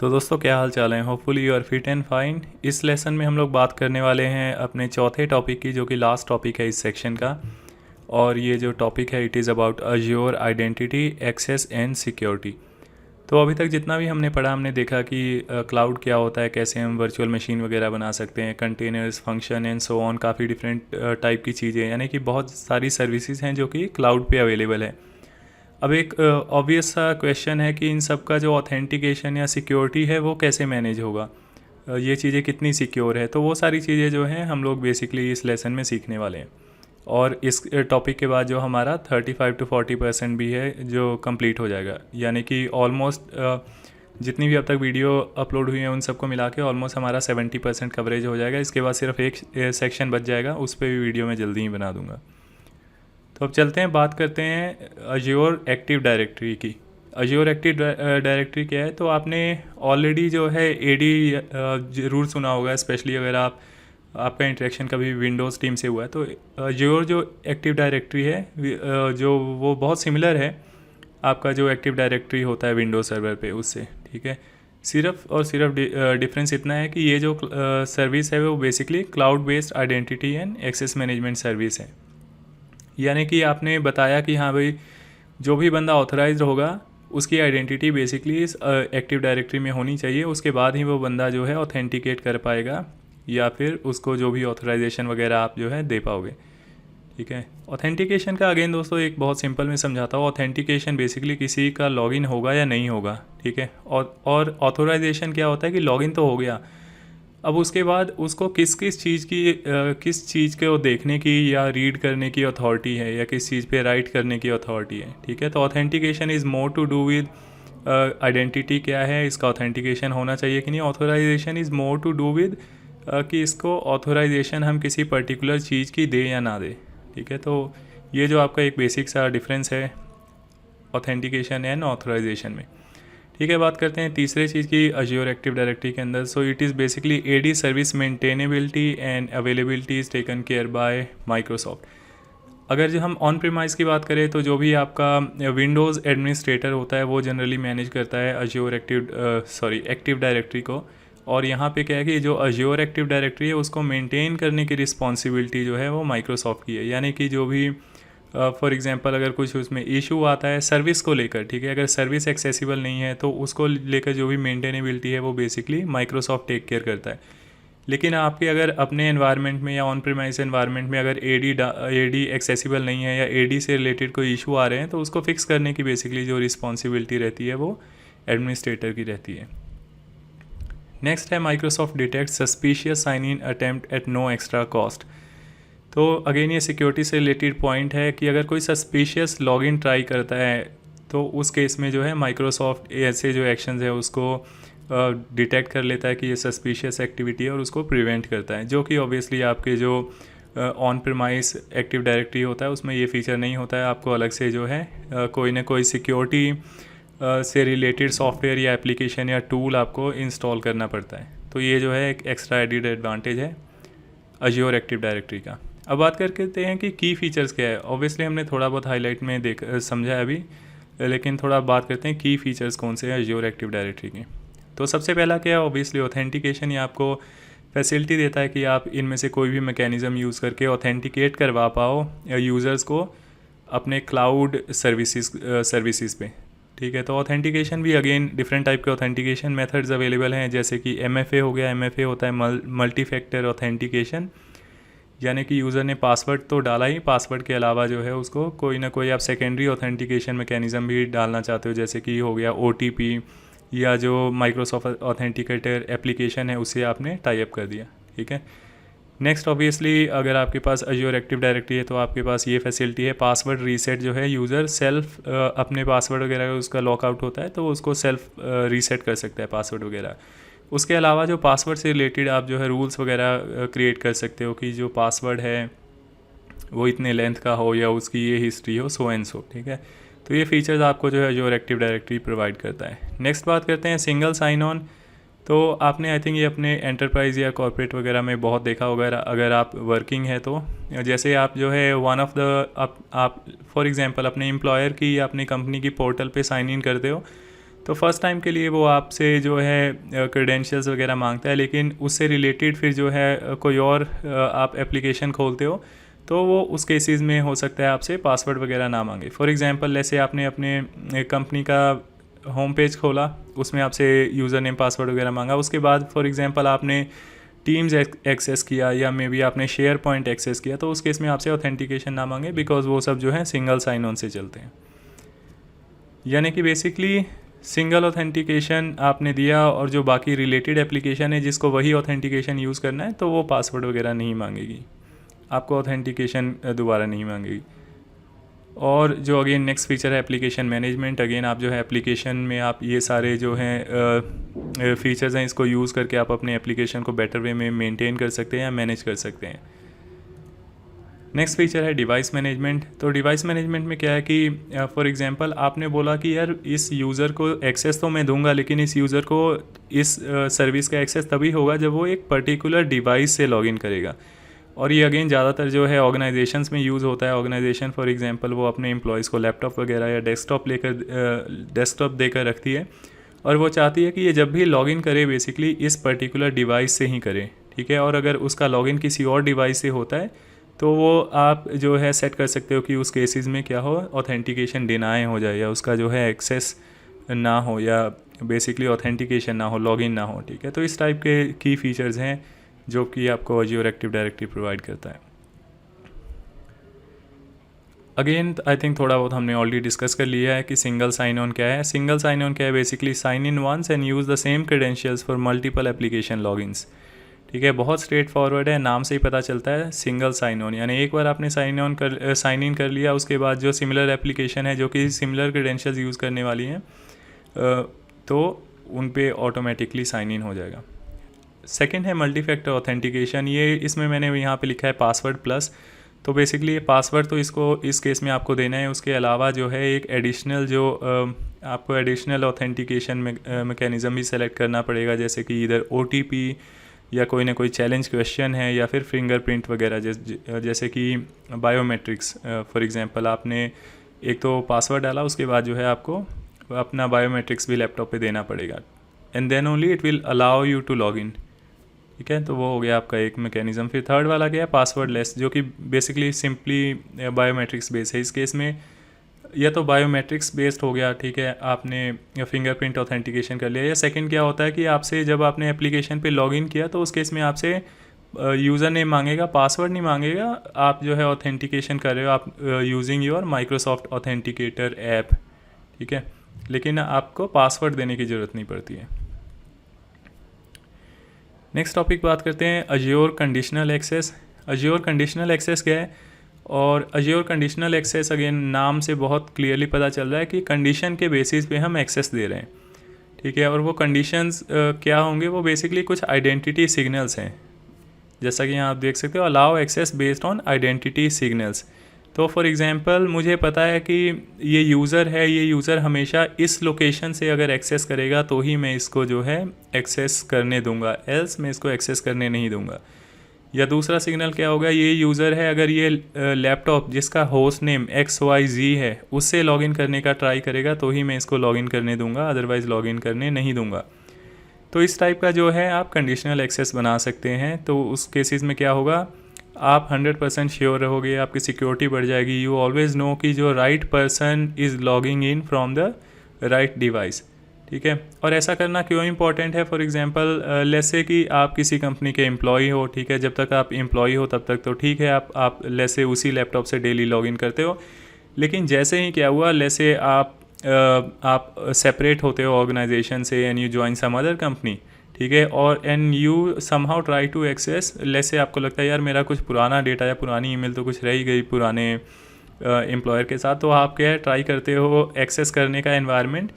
तो दोस्तों क्या हाल चाल है। Hopefully you are fit and fine. इस लेसन में हम लोग बात करने वाले हैं अपने चौथे टॉपिक की, जो कि लास्ट टॉपिक है इस सेक्शन का। और ये जो टॉपिक है it is about Azure identity, access and security. तो अभी तक जितना भी हमने पढ़ा, हमने देखा कि क्लाउड क्या होता है, कैसे हम वर्चुअल मशीन वगैरह बना सकते हैं, containers, function and so on, काफ़ी डिफरेंट टाइप की चीज़ें, यानी कि बहुत सारी सर्विसेज हैं जो कि क्लाउड पे अवेलेबल है। अब एक ऑब्वियस सा क्वेश्चन है कि इन सब का जो ऑथेंटिकेशन या सिक्योरिटी है वो कैसे मैनेज होगा, ये चीज़ें कितनी सिक्योर है। तो वो सारी चीज़ें जो हैं हम लोग बेसिकली इस लेसन में सीखने वाले हैं। और इस टॉपिक के बाद जो हमारा 35 to 40% भी है जो कंप्लीट हो जाएगा, यानी कि ऑलमोस्ट जितनी भी अब तक वीडियो अपलोड हुई हैं उन सबको मिला के ऑलमोस्ट हमारा 70% कवरेज हो जाएगा। इसके बाद सिर्फ एक सेक्शन बच जाएगा, उस पर भी वीडियो मैं जल्दी ही बना दूंगा। तो अब चलते हैं, बात करते हैं अज्योर एक्टिव डायरेक्टरी की। अज्योर एक्टिव डायरेक्टरी क्या है, तो आपने ऑलरेडी जो है एडी ज़रूर सुना होगा, स्पेशली अगर आपका इंटरेक्शन कभी विंडोज़ टीम से हुआ है। तो अज्योर जो एक्टिव डायरेक्टरी है जो वो बहुत सिमिलर है आपका जो एक्टिव डायरेक्टरी होता है विंडोज़ सर्वर पे उससे, ठीक है। सिर्फ और सिर्फ डिफरेंस इतना है कि ये जो सर्विस है वो basically cloud based identity and access management service है। यानी कि आपने बताया कि हाँ भाई, जो भी बंदा ऑथराइज्ड होगा उसकी आइडेंटिटी बेसिकली इस एक्टिव डायरेक्टरी में होनी चाहिए। उसके बाद ही वो बंदा जो है ऑथेंटिकेट कर पाएगा या फिर उसको जो भी ऑथराइजेशन वगैरह आप जो है दे पाओगे, ठीक है। ऑथेंटिकेशन का अगेन दोस्तों एक बहुत सिंपल में समझाता हूँ। ऑथेंटिकेशन बेसिकली किसी का लॉगिन होगा या नहीं होगा, ठीक है। और ऑथराइजेशन क्या होता है कि लॉगिन तो हो गया, अब उसके बाद उसको किस चीज़ को देखने की या रीड करने की अथॉरिटी है, या किस चीज़ पे राइट करने की अथॉरिटी है, ठीक है। तो authentication is more to do with identity क्या है, इसका ऑथेंटिकेशन होना चाहिए कि नहीं। Authorization is more to do with कि इसको ऑथराइजेशन हम किसी पर्टिकुलर चीज़ की दे या ना दे, ठीक है। तो ये जो आपका एक बेसिक सा डिफरेंस है ऑथेंटिकेशन एंड ऑथराइजेशन में, ठीक है। बात करते हैं तीसरे चीज़ की अज्योर एक्टिव डायरेक्टरी के अंदर। So it is basically AD service maintainability and availability is taken care by Microsoft. अगर जो हम ऑन प्रीमाइज की बात करें तो जो भी आपका विंडोज़ एडमिनिस्ट्रेटर होता है वो जनरली मैनेज करता है अज्योर एक्टिव डायरेक्टरी को। और यहाँ पे क्या है कि जो अज्योर एक्टिव डायरेक्टरी है उसको मेंटेन करने की रिस्पॉन्सिबिलिटी जो है वो माइक्रोसॉफ्ट की है। यानी कि जो भी फॉर एग्जांपल अगर कुछ उसमें इशू आता है सर्विस को लेकर, ठीक है, अगर सर्विस एक्सेसिबल नहीं है तो उसको लेकर जो भी मेंटेनेबिलिटी है वो बेसिकली माइक्रोसॉफ्ट टेक केयर करता है। लेकिन आपके अगर अपने एनवायरनमेंट में या ऑन प्रीमाइस एनवायरनमेंट में अगर एडी एक्सेसिबल नहीं है या एडी से रिलेटेड कोई इशू आ रहे हैं तो उसको फिक्स करने की बेसिकली जो रिस्पॉन्सिबिलिटी रहती है वो एडमिनिस्ट्रेटर की रहती है। नेक्स्ट है Microsoft detect suspicious sign in attempt at no extra cost. तो अगेन ये सिक्योरिटी से रिलेटेड पॉइंट है कि अगर कोई सस्पिशियस लॉगिन ट्राई करता है तो उस केस में जो है माइक्रोसॉफ्ट ऐसे जो एक्शंस है उसको डिटेक्ट कर लेता है कि ये सस्पिशियस एक्टिविटी है और उसको प्रिवेंट करता है, जो कि ऑब्वियसली आपके जो ऑन प्रीमाइस एक्टिव डायरेक्टरी होता है उसमें ये फीचर नहीं होता है। आपको अलग से जो है कोई ना कोई सिक्योरिटी से रिलेटेड सॉफ्टवेयर या एप्लीकेशन या टूल आपको इंस्टॉल करना पड़ता है। तो ये जो है एक एक्स्ट्रा एडिड एडवांटेज है अज्योर एक्टिव डायरेक्टरी का। अब बात करते हैं कि की फ़ीचर्स क्या है। ऑब्वियसली हमने थोड़ा बहुत हाईलाइट में समझा है अभी, लेकिन थोड़ा बात करते हैं की फ़ीचर्स कौन से हैं अज्योर एक्टिव डायरेक्टरी के। तो सबसे पहला क्या है, ऑब्वियसली ऑथेंटिकेशन। ये आपको फैसिलिटी देता है कि आप इनमें से कोई भी मैकेनिज़्म यूज़ करके ऑथेंटिकेट करवा पाओ यूज़र्स को अपने क्लाउड सर्विसेज पे, ठीक है। तो ऑथेंटिकेशन भी अगेन डिफरेंट टाइप के ऑथेंटिकेशन मेथड्स अवेलेबल हैं, जैसे कि MFA हो गया। MFA होता है मल्टी फैक्टर ऑथेंटिकेशन, यानी कि यूज़र ने पासवर्ड तो डाला ही, पासवर्ड के अलावा जो है उसको कोई ना कोई आप सेकेंडरी ऑथेंटिकेशन मैकेनिज़्म भी डालना चाहते हो, जैसे कि हो गया OTP या जो माइक्रोसॉफ्ट ऑथेंटिकेटर एप्लीकेशन है उससे आपने टाई अप कर दिया, ठीक है। नेक्स्ट ऑब्वियसली अगर आपके पास अज्योर एक्टिव डायरेक्टरी है तो आपके पास ये फैसिलिटी है पासवर्ड रीसेट। जो है यूज़र सेल्फ अपने पासवर्ड वगैरह उसका लॉकआउट होता है तो उसको सेल्फ रीसेट कर सकता है पासवर्ड वगैरह। उसके अलावा जो पासवर्ड से रिलेटेड आप जो है रूल्स वगैरह क्रिएट कर सकते हो कि जो पासवर्ड है वो इतने लेंथ का हो या उसकी ये हिस्ट्री हो, सो एंड सो, ठीक है। तो ये फीचर्स आपको जो है अज्योर एक्टिव डायरेक्टरी प्रोवाइड करता है। नेक्स्ट बात करते हैं सिंगल साइन ऑन। तो आपने आई थिंक ये अपने एंटरप्राइज़ या कॉर्पोरेट वगैरह में बहुत देखा होगा अगर आप वर्किंग है तो। जैसे आप जो है वन ऑफ द आप फॉर एग्जांपल अपने एम्प्लॉयर की या अपनी कंपनी की पोर्टल पे साइन इन करते हो तो फर्स्ट टाइम के लिए वो आपसे जो है क्रेडेंशियल्स वगैरह मांगता है, लेकिन उससे रिलेटेड फिर जो है कोई और आप एप्लीकेशन खोलते हो तो वो उस केसेस में हो सकता है आपसे पासवर्ड वगैरह ना मांगे। फॉर एग्जांपल जैसे आपने अपने कंपनी का होम पेज खोला, उसमें आपसे यूज़र नेम पासवर्ड वगैरह मांगा, उसके बाद फॉर एग्जांपल आपने टीम्स एक्सेस किया या मे बी आपने शेयर पॉइंट एक्सेस किया, तो उस केस में आपसे ऑथेंटिकेशन ना मांगे, बिकॉज वो सब जो है सिंगल साइन ऑन से चलते हैं। यानी कि बेसिकली सिंगल ऑथेंटिकेशन आपने दिया और जो बाकी रिलेटेड एप्लीकेशन है जिसको वही ऑथेंटिकेशन यूज़ करना है, तो वो पासवर्ड वगैरह नहीं मांगेगी, आपको ऑथेंटिकेशन दोबारा नहीं मांगेगी। और जो अगेन नेक्स्ट फीचर है एप्लीकेशन मैनेजमेंट, अगेन आप जो है एप्लीकेशन में आप ये सारे जो हैं फीचर्स हैं इसको यूज़ करके आप अपने एप्लीकेशन को बेटर वे में मेंटेन कर सकते हैं या मैनेज कर सकते हैं। नेक्स्ट फीचर है डिवाइस मैनेजमेंट। तो डिवाइस मैनेजमेंट में क्या है कि फॉर एग्जांपल आपने बोला कि यार इस यूज़र को एक्सेस तो मैं दूंगा, लेकिन इस यूज़र को इस सर्विस का एक्सेस तभी होगा जब वो एक पर्टिकुलर डिवाइस से लॉगिन करेगा। और ये अगेन ज़्यादातर जो है ऑर्गेनाइजेशंस में यूज़ होता है। ऑर्गेनाइजेशन फॉर एग्जांपल वो अपने एम्प्लॉयज़ को लैपटॉप वगैरह या डेस्कटॉप देकर रखती है, और वो चाहती है कि ये जब भी लॉगिन करे बेसिकली इस पर्टिकुलर डिवाइस से ही करे, ठीक है। और अगर उसका लॉगिन किसी और डिवाइस से होता है तो वो आप जो है सेट कर सकते हो कि उस केसेस में क्या हो, ऑथेंटिकेशन डिनाई हो जाए या उसका जो है एक्सेस ना हो या बेसिकली ऑथेंटिकेशन ना हो, लॉगिन ना हो, ठीक है। तो इस टाइप के की फीचर्स हैं जो कि आपको अज्योर एक्टिव डायरेक्टरी प्रोवाइड करता है। अगेन आई थिंक थोड़ा बहुत हमने ऑलरेडी डिस्कस कर लिया है कि सिंगल साइन ऑन क्या है। सिंगल साइन ऑन क्या है, basically sign in once and use the same credentials for multiple application logins, ठीक है। बहुत स्ट्रेट फॉरवर्ड है, नाम से ही पता चलता है सिंगल साइन ऑन, यानी एक बार आपने साइन इन कर लिया, उसके बाद जो सिमिलर एप्लीकेशन है जो कि सिमिलर क्रेडेंशियल्स यूज़ करने वाली हैं तो उन पे ऑटोमेटिकली साइन इन हो जाएगा। सेकंड है मल्टी फैक्टर ऑथेंटिकेशन। ये इसमें मैंने यहाँ पे लिखा है पासवर्ड प्लस। तो बेसिकली ये पासवर्ड तो इसको इस केस में आपको देना है, उसके अलावा जो है एक एडिशनल जो आपको एडिशनल ऑथेंटिकेशन मैकेनिज़्म भी सेलेक्ट करना पड़ेगा, जैसे कि इधर OTP या कोई ना कोई चैलेंज क्वेश्चन है या फिर फिंगरप्रिंट वगैरह, जैसे कि बायोमेट्रिक्स। फॉर एग्जांपल आपने एक तो पासवर्ड डाला, उसके बाद जो है आपको अपना बायोमेट्रिक्स भी लैपटॉप पे देना पड़ेगा, and then only it will allow you to log in, ठीक है। तो वो हो गया आपका एक मैकेनिज़्म। फिर थर्ड वाला गया पासवर्ड लेस, जो कि बेसिकली सिंपली बायोमेट्रिक्स बेस्ड है। इस केस में या तो बायोमेट्रिक्स बेस्ड हो गया, ठीक है, आपने फिंगरप्रिंट ऑथेंटिकेशन कर लिया, या सेकंड क्या होता है कि आपसे जब आपने एप्लीकेशन पे लॉगिन किया तो उस केस में आपसे यूज़र नेम मांगेगा, पासवर्ड नहीं मांगेगा। आप जो है ऑथेंटिकेशन कर रहे हो आप using your Microsoft authenticator app, ठीक है, लेकिन आपको पासवर्ड देने की ज़रूरत नहीं पड़ती है। नेक्स्ट टॉपिक बात करते हैं Azure conditional access. Azure conditional access क्या है, और अज्योर कंडीशनल एक्सेस अगेन नाम से बहुत क्लियरली पता चल रहा है कि कंडीशन के बेसिस पे हम एक्सेस दे रहे हैं, ठीक है। और वो कंडीशंस क्या होंगे, वो बेसिकली कुछ आइडेंटिटी सिग्नल्स हैं, जैसा कि यहाँ आप देख सकते हो, allow access based on identity signals. तो फॉर एग्जांपल मुझे पता है कि ये यूज़र है, ये यूज़र हमेशा इस लोकेशन से अगर एक्सेस करेगा तो ही मैं इसको जो है एक्सेस करने दूंगा, एल्स मैं इसको एक्सेस करने नहीं दूंगा। या दूसरा सिग्नल क्या होगा, ये यूज़र है, अगर ये लैपटॉप जिसका होस्ट नेम XYZ है उससे लॉगिन करने का ट्राई करेगा तो ही मैं इसको लॉगिन करने दूंगा, अदरवाइज़ लॉगिन करने नहीं दूंगा। तो इस टाइप का जो है आप कंडीशनल एक्सेस बना सकते हैं। तो उस केसेस में क्या होगा, आप 100% श्योर रहोगे, आपकी सिक्योरिटी बढ़ जाएगी। यू ऑलवेज़ नो कि जो right person is logging in from the right device, ठीक है। और ऐसा करना क्यों इंपॉर्टेंट है, फॉर एग्जांपल लेट्स से कि आप किसी कंपनी के एम्प्लॉई हो, ठीक है, जब तक आप एम्प्लॉई हो तब तक तो ठीक है, आप लेट्स से उसी लैपटॉप से डेली लॉगिन करते हो। लेकिन जैसे ही क्या हुआ, लेट्स से आप सेपरेट होते हो ऑर्गेनाइजेशन से and you join some other company, ठीक है, और and you somehow try to access, let's say आपको लगता है यार मेरा कुछ पुराना डेटा या पुरानी ईमेल तो कुछ रह ही गई पुराने एम्प्लॉयर के साथ, तो आप क्या है ट्राई करते हो एक्सेस करने का एनवायरनमेंट।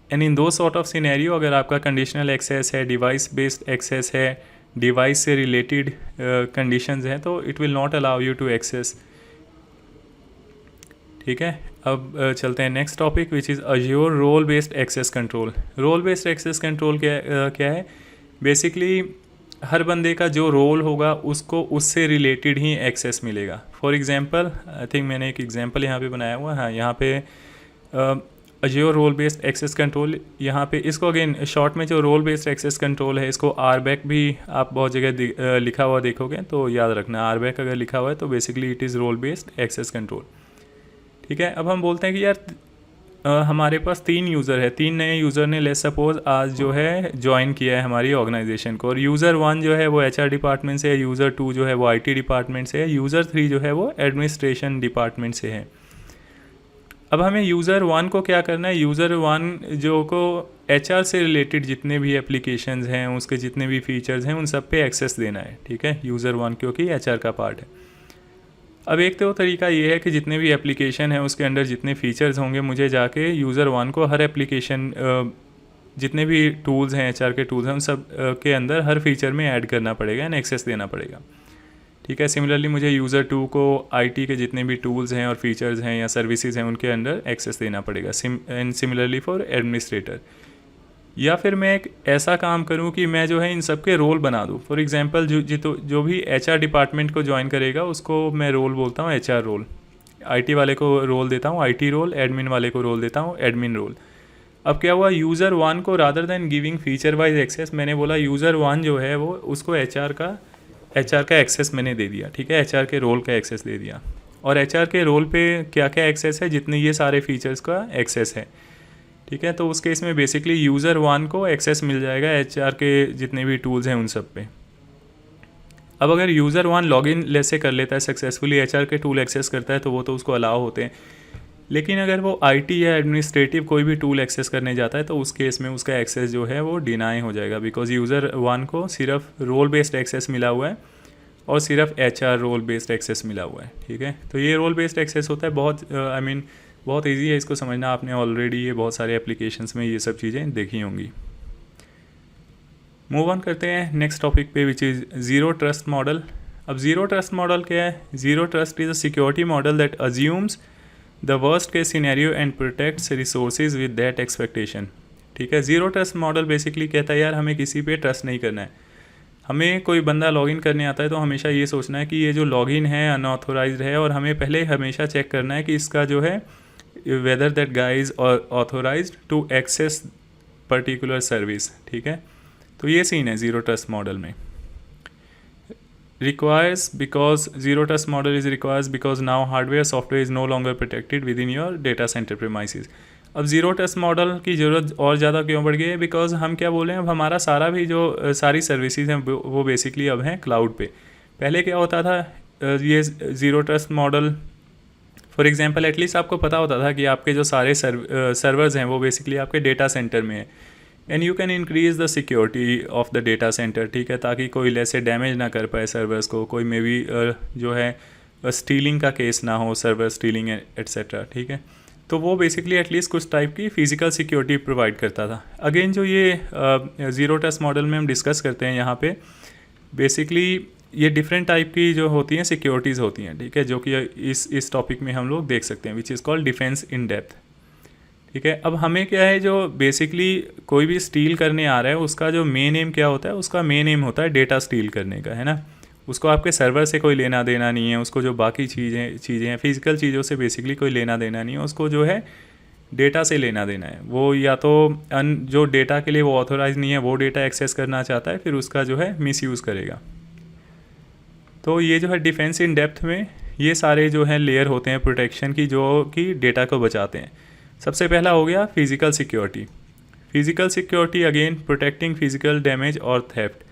एंड इन दो सॉर्ट ऑफ सिनेरियो, अगर आपका कंडीशनल एक्सेस है, डिवाइस बेस्ड एक्सेस है, डिवाइस से रिलेटेड कंडीशंस हैं, तो it will not allow you to access, ठीक है। अब चलते हैं next topic which is Azure role based access control. Role based access control क्या है, बेसिकली हर बंदे का जो रोल होगा उसको उससे रिलेटेड ही एक्सेस मिलेगा। फॉर एग्जांपल आई थिंक मैंने एक एग्जांपल यहाँ पे बनाया हुआ है, यहाँ पे Azure role based access control, यहाँ पे इसको अगेन शॉर्ट में जो रोल बेस्ड एक्सेस कंट्रोल है इसको आरबैक भी आप बहुत जगह लिखा हुआ देखोगे, तो याद रखना आरबैक अगर लिखा हुआ है तो basically it is role based access control. ठीक है, अब हम बोलते हैं कि यार हमारे पास 3 यूज़र है, 3 नए यूज़र ने लेट्स सपोज आज जो है ज्वाइन किया है हमारी ऑर्गेनाइजेशन को, और यूज़र 1 जो है वो HR डिपार्टमेंट से है, यूज़र 2 जो है वो IT डिपार्टमेंट से है, यूज़र 3 जो है वो एडमिनिस्ट्रेशन डिपार्टमेंट से है। अब हमें यूज़र 1 को क्या करना है, यूज़र 1 जो को HR से रिलेटेड जितने भी एप्लीकेशंस हैं उसके जितने भी फीचर्स हैं उन सब पे एक्सेस देना है। ठीक है, यूज़र 1 क्योंकि HR का पार्ट है। अब एक तो तरीका ये है कि जितने भी एप्लीकेशन है उसके अंदर जितने फीचर्स होंगे मुझे जाके यूज़र 1 को हर एप्लीकेशन जितने भी टूल्स हैं HR के टूल्स हैं उन सब के अंदर हर फीचर में ऐड करना पड़ेगा एंड एक्सेस देना पड़ेगा। ठीक है, सिमिलरली मुझे यूज़र 2 को IT के जितने भी टूल्स हैं और फीचर्स हैं या सर्विसेज हैं उनके अंदर एक्सेस देना पड़ेगा, एंड सिमिलरली फॉर एडमिनिस्ट्रेटर। या फिर मैं एक ऐसा काम करूं कि मैं जो है इन सब के रोल बना दूं। फॉर एग्जांपल जो भी HR डिपार्टमेंट को ज्वाइन करेगा उसको मैं रोल बोलता हूं HR रोल, IT वाले को रोल देता हूं IT रोल, एडमिन वाले को रोल देता हूं एडमिन रोल। अब क्या हुआ, यूज़र 1 को rather than giving feature wise access मैंने बोला यूज़र 1 जो है वो उसको HR का एक्सेस मैंने दे दिया। ठीक है, HR के रोल का एक्सेस दे दिया, और HR के रोल पे क्या क्या एक्सेस है, जितने ये सारे फीचर्स का एक्सेस है। ठीक है, तो उस केस में बेसिकली यूज़र 1 को एक्सेस मिल जाएगा HR के जितने भी टूल्स हैं उन सब पे। अब अगर यूज़र 1 लॉगिन लेसे कर लेता है सक्सेसफुली, HR के टूल एक्सेस करता है तो वो तो उसको अलाउ होते हैं, लेकिन अगर वो IT या एडमिनिस्ट्रेटिव कोई भी टूल एक्सेस करने जाता है तो उस केस में उसका एक्सेस जो है वो डिनाई हो जाएगा, बिकॉज यूज़र 1 को सिर्फ रोल बेस्ड एक्सेस मिला हुआ है और सिर्फ HR रोल बेस्ड एक्सेस मिला हुआ है। ठीक है, तो ये रोल बेस्ड एक्सेस होता है, बहुत बहुत ईजी है इसको समझना, आपने ऑलरेडी ये बहुत सारे एप्लीकेशंस में ये सब चीज़ें देखी होंगी। मूव ऑन करते हैं नेक्स्ट टॉपिक पे, which is zero trust model. अब ज़ीरो ट्रस्ट मॉडल क्या है? Zero trust is a security model that assumes the worst case scenario and protects resources with that expectation. ठीक है, ज़ीरो ट्रस्ट मॉडल बेसिकली कहता है यार हमें किसी पे ट्रस्ट नहीं करना है। हमें कोई बंदा लॉगिन करने आता है तो हमेशा ये सोचना है कि ये जो लॉगिन है अनऑथोराइज्ड है, और हमें पहले हमेशा चेक करना है कि इसका जो है whether that guy is authorized to access particular service. ठीक है, तो ये सीन है ज़ीरो ट्रस्ट मॉडल में। Requires because zero trust model is requires because now hardware software is no longer protected within your data centre premises. अब zero trust model की ज़रूरत और ज़्यादा क्यों बढ़ गई है? बिकॉज हम क्या बोले हैं, अब हमारा सारा भी जो सारी सर्विसेज हैं वो बेसिकली अब हैं क्लाउड पे। पहले क्या होता था, ये zero trust model for example at least आपको पता होता था कि आपके जो सारे सर्वर्स हैं वो बेसिकली आपके डेटा सेंटर में है, and you can increase the security of the data centre. ठीक है, ताकि कोई ऐसे डैमेज ना कर पाए सर्वर्स को, कोई मे बी जो है स्टीलिंग का केस ना हो, सर्वर स्टीलिंग एट्सेट्रा। ठीक है, तो वो बेसिकली एटलीस्ट कुछ टाइप की फ़िज़िकल सिक्योरिटी प्रोवाइड करता था। अगेन जो ये ज़ीरो ट्रस्ट मॉडल में हम डिस्कस करते हैं यहाँ पे, बेसिकली ये डिफरेंट टाइप की जो होती हैं सिक्योरिटीज़ होती हैं। ठीक है, जो कि इस टॉपिक में हम लोग देख सकते हैं, which is called defence in depth. ठीक है, अब हमें क्या है, जो बेसिकली कोई भी स्टील करने आ रहा है उसका जो मेन एम क्या होता है, उसका मेन एम होता है डेटा स्टील करने का, है ना। उसको आपके सर्वर से कोई लेना देना नहीं है, उसको जो बाकी चीज़ें हैं फिजिकल चीज़ों से बेसिकली कोई लेना देना नहीं है, उसको जो है डेटा से लेना देना है। वो या तो जो डेटा के लिए वो ऑथोराइज नहीं है वो डेटा एक्सेस करना चाहता है, फिर उसका जो है मिसयूज़ करेगा। तो ये जो है डिफेंस इन डेप्थ में ये सारे जो हैं लेयर होते हैं प्रोटेक्शन की, जो कि डेटा को बचाते हैं। सबसे पहला हो गया physical security. Physical security again protecting physical damage और थेफ्ट।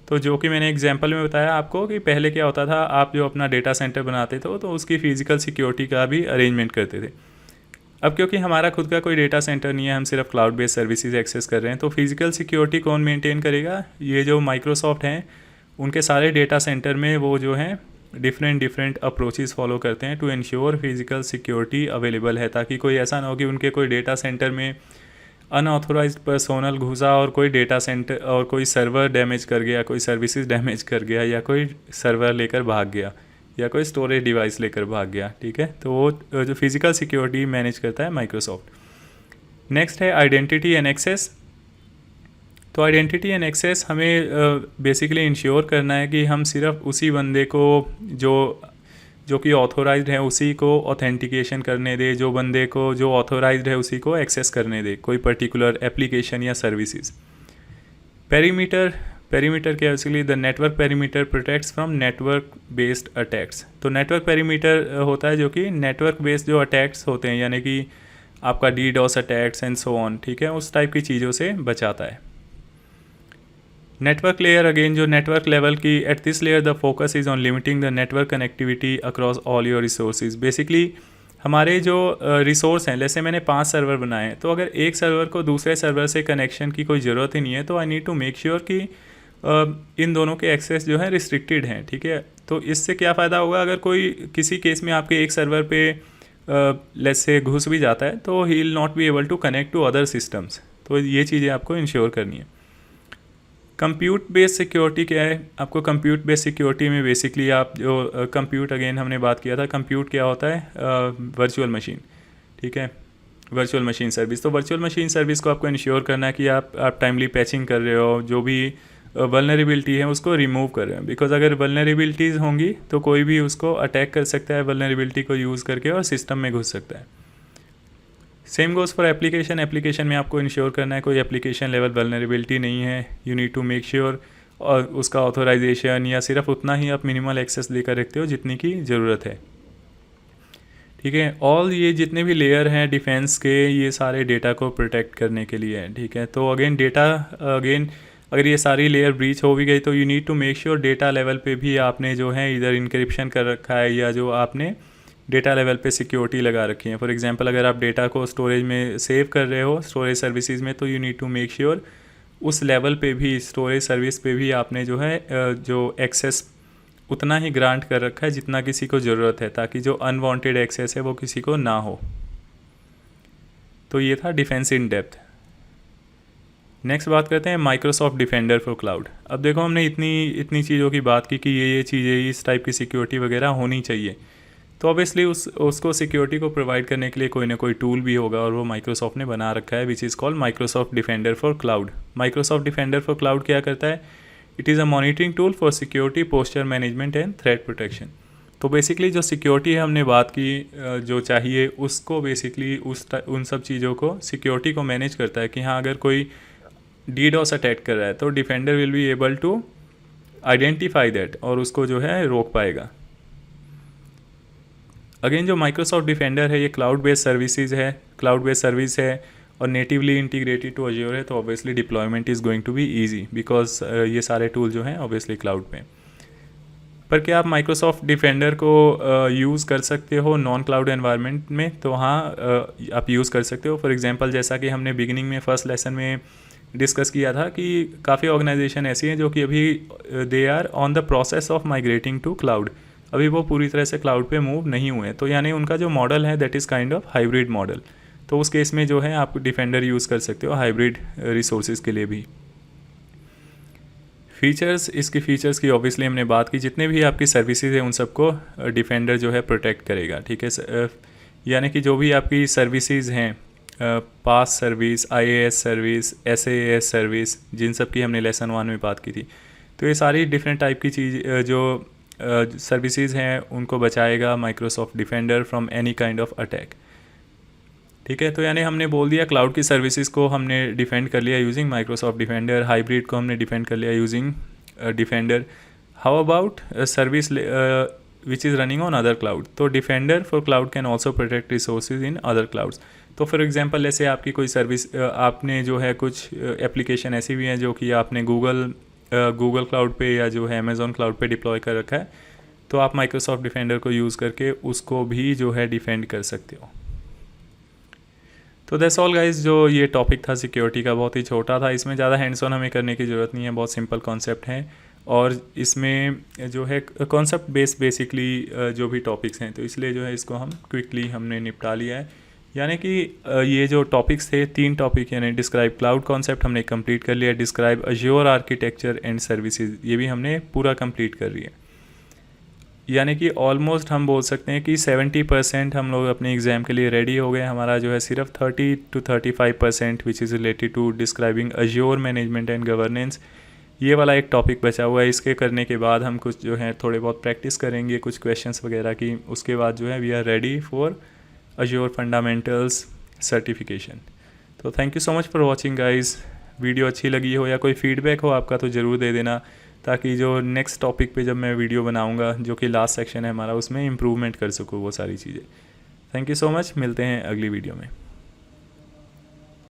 तो जो कि मैंने एग्जांपल में बताया आपको कि पहले क्या होता था, आप जो अपना डेटा सेंटर बनाते थे तो उसकी फ़िज़िकल सिक्योरिटी का भी अरेंजमेंट करते थे। अब क्योंकि हमारा खुद का कोई डेटा सेंटर नहीं है, हम सिर्फ क्लाउड बेस्ड सर्विसेज एक्सेस कर रहे हैं, तो फिज़िकल सिक्योरिटी कौन मेंटेन करेगा? ये जो माइक्रोसॉफ्ट हैं उनके सारे डेटा सेंटर में वो जो हैं डिफरेंट अप्रोचेस फॉलो करते हैं to ensure physical security available है, ताकि कोई ऐसा ना हो कि उनके कोई डेटा सेंटर में अनऑथोराइज्ड पर्सोनल घुसा और कोई डेटा सेंटर और कोई सर्वर डैमेज कर गया, कोई सर्विसेज डैमेज कर गया, या कोई सर्वर लेकर भाग गया, या कोई स्टोरेज डिवाइस लेकर भाग गया। ठीक है, तो वो जो फिज़िकल सिक्योरिटी मैनेज करता है माइक्रोसॉफ्ट। नेक्स्ट है आइडेंटिटी एंड एक्सेस। तो आइडेंटिटी एंड एक्सेस हमें बेसिकली इंश्योर करना है कि हम सिर्फ उसी बंदे को जो जो कि ऑथोराइज्ड है उसी को ऑथेंटिकेशन करने दे, जो बंदे को जो ऑथोराइज्ड है उसी को एक्सेस करने दे कोई पर्टिकुलर एप्लीकेशन या सर्विसेज। पेरीमीटर क्या है? Basically the network perimeter protects from network based attacks. तो नेटवर्क पेरीमीटर होता है जो कि नेटवर्क बेस्ड जो अटैक्स होते हैं, यानी कि आपका DDoS attacks and so on, ठीक है, उस टाइप की चीज़ों से बचाता है। नेटवर्क लेयर, अगेन जो नेटवर्क लेवल की, at this layer the focus is on limiting the network connectivity across all your resources. Basically हमारे जो रिसोर्स हैं, जैसे मैंने 5 सर्वर बनाए हैं, तो अगर एक सर्वर को दूसरे सर्वर से कनेक्शन की कोई ज़रूरत ही नहीं है, तो I need to make sure कि इन दोनों के एक्सेस जो है रिस्ट्रिक्टेड हैं, ठीक है। तो इससे क्या फ़ायदा होगा, अगर कोई किसी केस में आपके एक सर्वर पे लेट्स से घुस भी जाता है, तो he will not be able to connect to other systems. तो ये चीज़ें आपको इंश्योर करनी है। कंप्यूट बेस्ड सिक्योरिटी क्या है? आपको कंप्यूट बेस्ड सिक्योरिटी में बेसिकली आप जो कंप्यूट, अगेन हमने बात किया था, कंप्यूट क्या होता है? वर्चुअल मशीन, ठीक है, वर्चुअल मशीन सर्विस। तो वर्चुअल मशीन सर्विस को आपको इंश्योर करना है कि आप टाइमली पैचिंग कर रहे हो, जो भी वल्नरेबिलिटी है उसको रिमूव कर रहे हो, बिकॉज अगर वल्नरेबिलिटीज़ होंगी तो कोई भी उसको अटैक कर सकता है वल्नरेबिलिटी को यूज़ करके और सिस्टम में घुस सकता है। सेम गोज़ फॉर एप्लीकेशन में आपको इंश्योर करना है कोई एप्लीकेशन लेवल वल्नरेबिलिटी नहीं है। You need to make sure और उसका ऑथोराइजेशन या सिर्फ उतना ही आप मिनिमल एक्सेस देकर रखते हो जितनी की ज़रूरत है, ठीक है। ऑल ये जितने भी लेयर हैं डिफेंस के, ये सारे डेटा को प्रोटेक्ट करने के लिए है, ठीक है। तो अगेन डेटा, अगेन अगर ये सारी लेयर ब्रीच हो भी गई तो you need to make sure data level पे भी आपने जो है इधर इंक्रिप्शन कर रखा है या जो आपने डेटा लेवल पे सिक्योरिटी लगा रखी है। फॉर एग्जांपल अगर आप डेटा को स्टोरेज में सेव कर रहे हो स्टोरेज सर्विसेज में, तो you need to make sure उस लेवल पे भी, स्टोरेज सर्विस पे भी आपने जो है जो एक्सेस उतना ही ग्रांट कर रखा है जितना किसी को ज़रूरत है, ताकि जो अनवांटेड एक्सेस है वो किसी को ना हो। तो ये था डिफेंस इन डेप्थ। नेक्स्ट बात करते हैं माइक्रोसॉफ्ट डिफेंडर फॉर क्लाउड। अब देखो हमने इतनी चीज़ों की बात की कि ये चीज़ें इस टाइप की सिक्योरिटी वगैरह होनी चाहिए, तो ऑब्वियसली उसको सिक्योरिटी को प्रोवाइड करने के लिए कोई ना कोई टूल भी होगा, और वो माइक्रोसॉफ्ट ने बना रखा है, which is called Microsoft defender for cloud. Microsoft defender for cloud क्या करता है? It is a monitoring tool for security, posture management and threat protection. तो बेसिकली जो सिक्योरिटी है हमने बात की, जो चाहिए उसको बेसिकली उन सब चीज़ों को सिक्योरिटी को मैनेज करता है कि हाँ अगर कोई DDoS अटैक कर रहा है तो Defender will be able to identify that और उसको जो है रोक पाएगा। अगेन जो माइक्रोसॉफ्ट डिफेंडर है ये क्लाउड बेस्ड सर्विस है और नेटिवली इंटीग्रेटेड टू अज्योर है, तो obviously deployment is going to be easy because ये सारे टूल जो हैं ऑब्वियसली क्लाउड पे। पर क्या आप माइक्रोसॉफ्ट डिफेंडर को यूज़ कर सकते हो नॉन क्लाउड एनवायरनमेंट में? तो हाँ आप यूज़ कर सकते हो। फॉर एग्जांपल जैसा कि हमने बिगिनिंग में फर्स्ट लेसन में डिस्कस किया था कि काफ़ी ऑर्गेनाइजेशन ऐसी हैं जो कि अभी they are on the process of migrating to cloud, अभी वो पूरी तरह से क्लाउड पे मूव नहीं हुए, तो यानी उनका जो मॉडल है that is kind of hybrid model. तो उस केस में जो है आप डिफेंडर यूज़ कर सकते हो हाइब्रिड रिसोर्सेज के लिए भी। इसकी फीचर्स की ऑब्वियसली हमने बात की, जितने भी आपकी सर्विसेज हैं उन सबको डिफेंडर जो है प्रोटेक्ट करेगा, ठीक है। यानी कि जो भी आपकी सर्विसेज हैं, पास service, IAS service, SAS service, जिन सब की हमने लेसन 1 में बात की थी, तो ये सारी डिफरेंट टाइप की चीज़ जो सर्विसेज हैं उनको बचाएगा Microsoft defender from any kind of attack, ठीक है। तो यानी हमने बोल दिया क्लाउड की सर्विसेज को हमने डिफेंड कर लिया यूजिंग माइक्रोसॉफ्ट डिफेंडर, हाइब्रिड को हमने डिफेंड कर लिया using defender. How about service which is running on other cloud? तो defender for cloud can also protect resources in other clouds. तो फॉर एग्जांपल जैसे आपकी कोई सर्विस, आपने जो है कुछ एप्लीकेशन ऐसी भी हैं जो कि आपने गूगल क्लाउड पे या जो है अमेज़ॉन क्लाउड पे डिप्लॉय कर रखा है, तो आप माइक्रोसॉफ्ट डिफेंडर को यूज़ करके उसको भी जो है डिफेंड कर सकते हो। तो दैट्स ऑल गाइस, जो ये टॉपिक था सिक्योरिटी का बहुत ही छोटा था, इसमें ज़्यादा हैंड्स ऑन हमें करने की ज़रूरत नहीं है, बहुत सिंपल कॉन्सेप्ट है और इसमें जो है कॉन्सेप्ट बेसिकली जो भी टॉपिक्स हैं, तो इसलिए जो है इसको हम क्विकली हमने निपटा लिया है। यानी कि ये जो टॉपिक्स थे 3 टॉपिक, यानी डिस्क्राइब क्लाउड कॉन्सेप्ट हमने कंप्लीट कर लिया, describe Azure architecture and services ये भी हमने पूरा कंप्लीट कर लिया। यानी कि ऑलमोस्ट हम बोल सकते हैं कि 70% हम लोग अपने एग्ज़ाम के लिए रेडी हो गए। हमारा जो है सिर्फ 30 to 35% which is related to describing Azure management and governance ये वाला एक टॉपिक बचा हुआ है, इसके करने के बाद हम कुछ जो है थोड़े बहुत प्रैक्टिस करेंगे कुछ क्वेश्चंस वगैरह की। उसके बाद जो है we are ready for Azure fundamentals certification. तो thank you so much for watching guys. Video अच्छी लगी हो या कोई फीडबैक हो आपका तो ज़रूर दे देना, ताकि जो नेक्स्ट टॉपिक पे जब मैं वीडियो बनाऊंगा जो कि लास्ट सेक्शन है हमारा, उसमें इम्प्रूवमेंट कर सकूँ वो सारी चीज़ें। थैंक यू सो मच, मिलते हैं अगली वीडियो में।